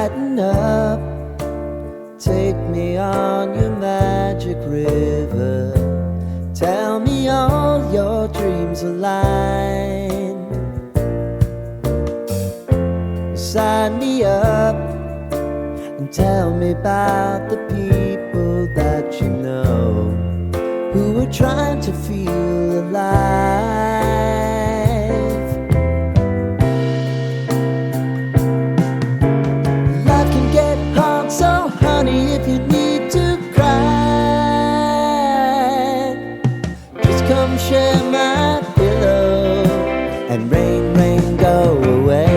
Lighten up, take me on your magic river. Tell me all your dreams align. Sign me up and tell me about the people that you know who are trying to feel alive. Life can get hard, so honey, if you need to cry, just come share my pillow and rain, rain, go away.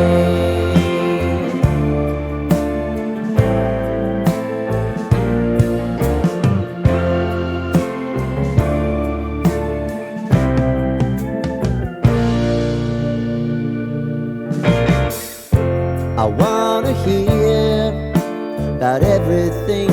I wanna hear about everything